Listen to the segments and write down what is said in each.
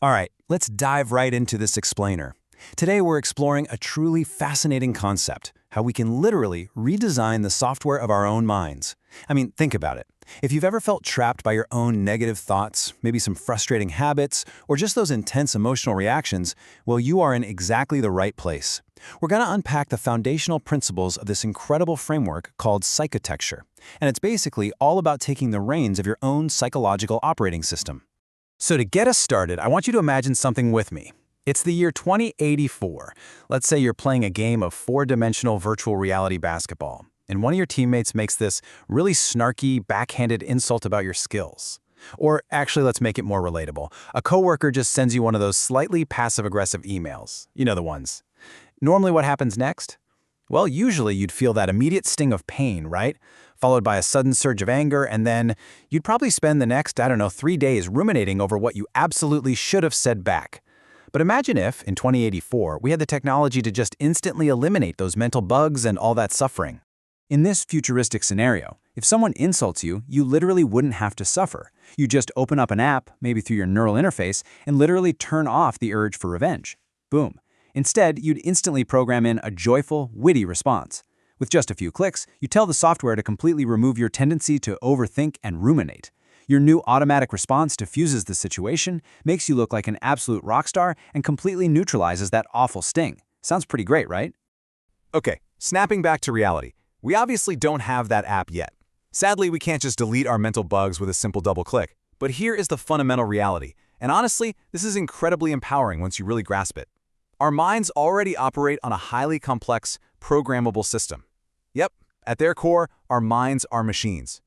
All right, let's dive right into this explainer. Today we're exploring a truly fascinating concept, how we can literally redesign the software of our own minds. I mean, think about it. If you've ever felt trapped by your own negative thoughts, maybe some frustrating habits, or just those intense emotional reactions, well, you are in exactly the right place. We're going to unpack the foundational principles of this incredible framework called Psychitecture, and it's basically all about taking the reins of your own psychological operating system. So to get us started, I want you to imagine something with me. It's the year 2084. Let's say you're playing a game of four-dimensional virtual reality basketball, and one of your teammates makes this really snarky, backhanded insult about your skills. Or actually, let's make it more relatable. A coworker just sends you one of those slightly passive-aggressive emails. You know the ones. Normally what happens next? Well, usually you'd feel that immediate sting of pain, right? Followed by a sudden surge of anger, and then you'd probably spend the next, 3 days ruminating over what you absolutely should have said back. But imagine if, in 2084, we had the technology to just instantly eliminate those mental bugs and all that suffering. In this futuristic scenario, if someone insults you, you literally wouldn't have to suffer. You just open up an app, maybe through your neural interface, and literally turn off the urge for revenge. Boom. Instead, you'd instantly program in a joyful, witty response. With just a few clicks, you tell the software to completely remove your tendency to overthink and ruminate. Your new automatic response diffuses the situation, makes you look like an absolute rock star, and completely neutralizes that awful sting. Sounds pretty great, right? Okay, snapping back to reality. We obviously don't have that app yet. Sadly, we can't just delete our mental bugs with a simple double click. But here is the fundamental reality. And honestly, this is incredibly empowering once you really grasp it. Our minds already operate on a highly complex, programmable system. Yep, at their core, our minds are machines.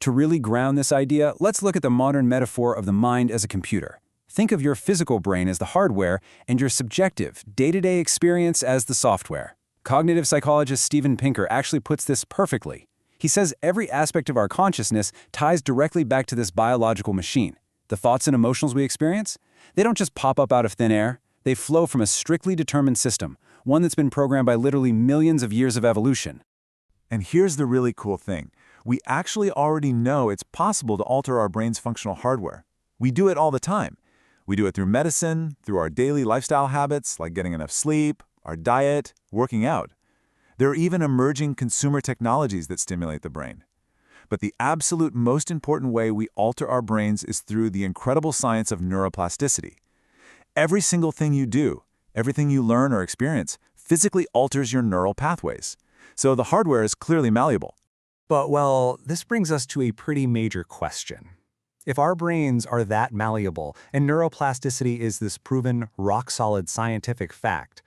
To really ground this idea, let's look at the modern metaphor of the mind as a computer. Think of your physical brain as the hardware and your subjective, day-to-day experience as the software. Cognitive psychologist Steven Pinker actually puts this perfectly. He says every aspect of our consciousness ties directly back to this biological machine. The thoughts and emotions we experience, they don't just pop up out of thin air. They flow from a strictly determined system, one that's been programmed by literally millions of years of evolution. And here's the really cool thing. We actually already know it's possible to alter our brain's functional hardware. We do it all the time. We do it through medicine, through our daily lifestyle habits, like getting enough sleep, our diet, working out. There are even emerging consumer technologies that stimulate the brain. But the absolute most important way we alter our brains is through the incredible science of neuroplasticity. Every single thing you do, everything you learn or experience, physically alters your neural pathways. So the hardware is clearly malleable. But, well, this brings us to a pretty major question. If our brains are that malleable, and neuroplasticity is this proven, rock-solid scientific fact,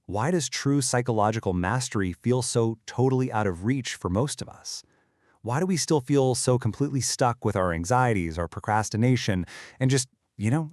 why does true psychological mastery feel so totally out of reach for most of us? Why do we still feel so completely stuck with our anxieties, our procrastination, and just,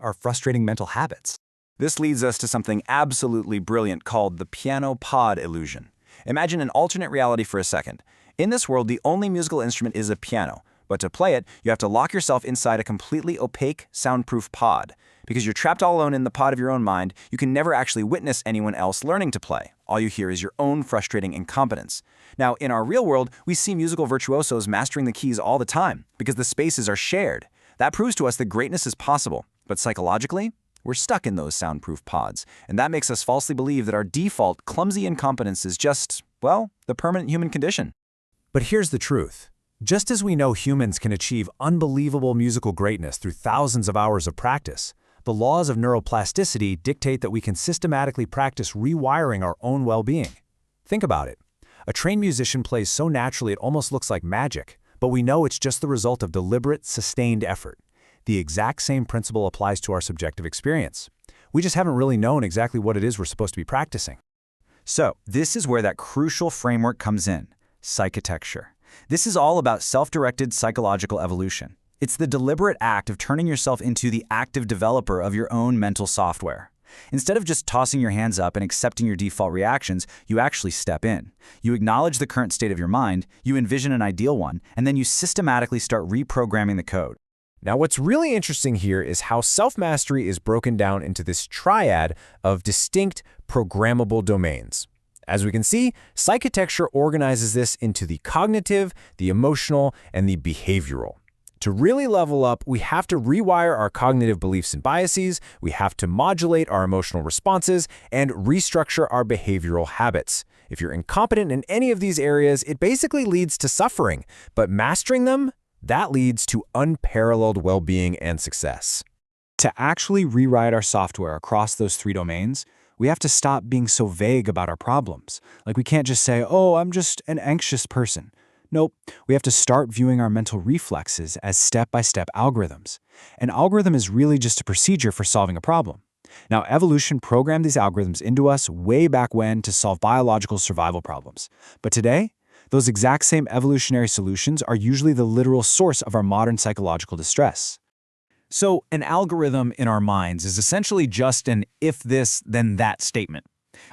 our frustrating mental habits? This leads us to something absolutely brilliant called the piano pod illusion. Imagine an alternate reality for a second. In this world, the only musical instrument is a piano, but to play it, you have to lock yourself inside a completely opaque, soundproof pod. Because you're trapped all alone in the pod of your own mind, you can never actually witness anyone else learning to play. All you hear is your own frustrating incompetence. Now, in our real world, we see musical virtuosos mastering the keys all the time because the spaces are shared. That proves to us that greatness is possible. But psychologically, we're stuck in those soundproof pods, and that makes us falsely believe that our default clumsy incompetence is just, well, the permanent human condition. But here's the truth. Just as we know humans can achieve unbelievable musical greatness through thousands of hours of practice, the laws of neuroplasticity dictate that we can systematically practice rewiring our own well-being. Think about it. A trained musician plays so naturally it almost looks like magic, but we know it's just the result of deliberate, sustained effort. The exact same principle applies to our subjective experience. We just haven't really known exactly what it is we're supposed to be practicing. So, this is where that crucial framework comes in, Psychitecture. This is all about self-directed psychological evolution. It's the deliberate act of turning yourself into the active developer of your own mental software. Instead of just tossing your hands up and accepting your default reactions, you actually step in. You acknowledge the current state of your mind, you envision an ideal one, and then you systematically start reprogramming the code. Now, what's really interesting here is how self-mastery is broken down into this triad of distinct programmable domains. As we can see, Psychitecture organizes this into the cognitive, the emotional, and the behavioral. To really level up, we have to rewire our cognitive beliefs and biases, we have to modulate our emotional responses, and restructure our behavioral habits. If you're incompetent in any of these areas, it basically leads to suffering, but mastering them, that leads to unparalleled well-being and success. To actually rewrite our software across those 3 domains, we have to stop being so vague about our problems. Like we can't just say, oh, I'm just an anxious person. Nope, we have to start viewing our mental reflexes as step-by-step algorithms. An algorithm is really just a procedure for solving a problem. Now, evolution programmed these algorithms into us way back when to solve biological survival problems. But today, those exact same evolutionary solutions are usually the literal source of our modern psychological distress. So, an algorithm in our minds is essentially just an if this, then that statement.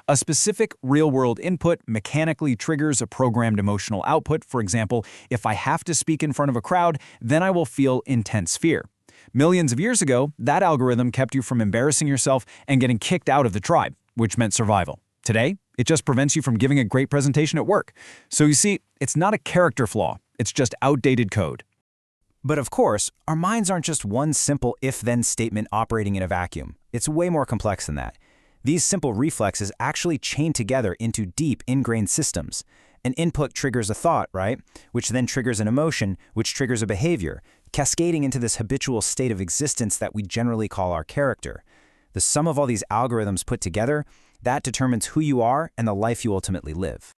A specific real-world input mechanically triggers a programmed emotional output. For example, if I have to speak in front of a crowd, then I will feel intense fear. Millions of years ago, that algorithm kept you from embarrassing yourself and getting kicked out of the tribe, which meant survival. Today, it just prevents you from giving a great presentation at work. So you see, it's not a character flaw, it's just outdated code. But of course, our minds aren't just one simple if-then statement operating in a vacuum. It's way more complex than that. These simple reflexes actually chain together into deep, ingrained systems. An input triggers a thought, right? Which then triggers an emotion, which triggers a behavior, cascading into this habitual state of existence that we generally call our character. The sum of all these algorithms put together, that determines who you are and the life you ultimately live.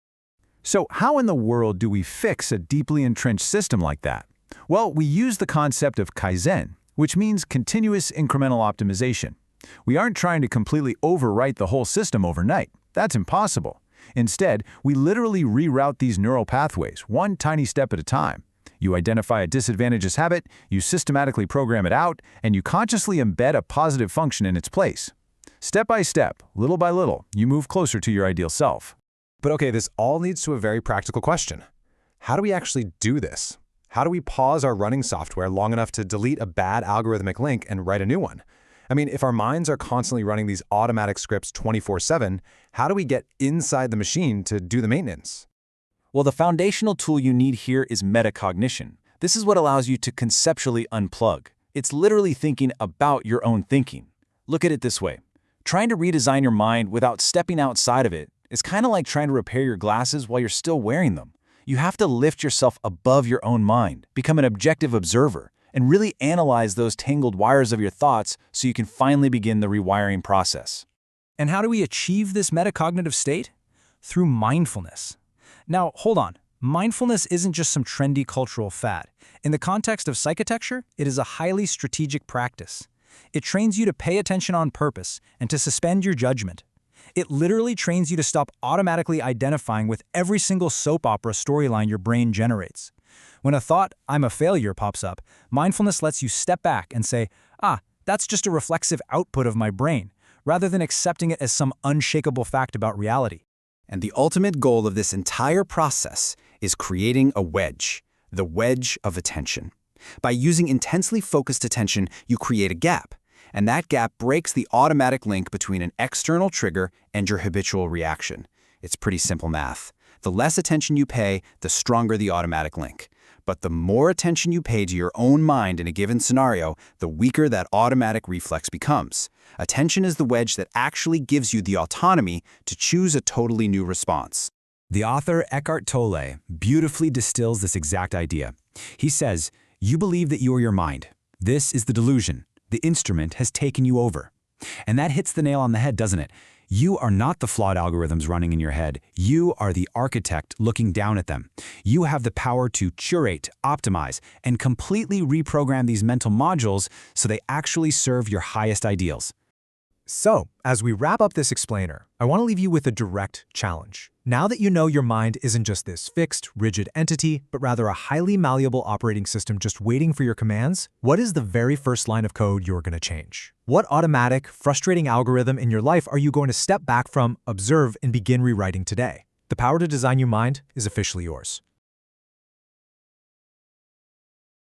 So how in the world do we fix a deeply entrenched system like that? Well, we use the concept of Kaizen, which means continuous incremental optimization. We aren't trying to completely overwrite the whole system overnight. That's impossible. Instead, we literally reroute these neural pathways, one tiny step at a time. You identify a disadvantageous habit, you systematically program it out, and you consciously embed a positive function in its place. Step by step, little by little, you move closer to your ideal self. But okay, this all leads to a very practical question. How do we actually do this? How do we pause our running software long enough to delete a bad algorithmic link and write a new one? I mean, if our minds are constantly running these automatic scripts 24/7, how do we get inside the machine to do the maintenance? Well, the foundational tool you need here is metacognition. This is what allows you to conceptually unplug. It's literally thinking about your own thinking. Look at it this way. Trying to redesign your mind without stepping outside of it is kind of like trying to repair your glasses while you're still wearing them. You have to lift yourself above your own mind, become an objective observer, and really analyze those tangled wires of your thoughts so you can finally begin the rewiring process. And how do we achieve this metacognitive state? Through mindfulness. Now, hold on. Mindfulness isn't just some trendy cultural fad. In the context of psychitecture, it is a highly strategic practice. It trains you to pay attention on purpose and to suspend your judgment. It literally trains you to stop automatically identifying with every single soap opera storyline your brain generates. When a thought, "I'm a failure," pops up, mindfulness lets you step back and say, that's just a reflexive output of my brain, rather than accepting it as some unshakable fact about reality. And the ultimate goal of this entire process is creating a wedge, the wedge of attention. By using intensely focused attention, you create a gap, and that gap breaks the automatic link between an external trigger and your habitual reaction. It's pretty simple math. The less attention you pay, the stronger the automatic link. But the more attention you pay to your own mind in a given scenario, the weaker that automatic reflex becomes. Attention is the wedge that actually gives you the autonomy to choose a totally new response. The author Eckhart Tolle beautifully distills this exact idea. He says, "You believe that you are your mind. This is the delusion. The instrument has taken you over." And that hits the nail on the head, doesn't it? You are not the flawed algorithms running in your head. You are the architect looking down at them. You have the power to curate, optimize, and completely reprogram these mental modules so they actually serve your highest ideals. So, as we wrap up this explainer, I want to leave you with a direct challenge. Now that you know your mind isn't just this fixed, rigid entity, but rather a highly malleable operating system just waiting for your commands, what is the very first line of code you're going to change? What automatic, frustrating algorithm in your life are you going to step back from, observe, and begin rewriting today? The power to design your mind is officially yours.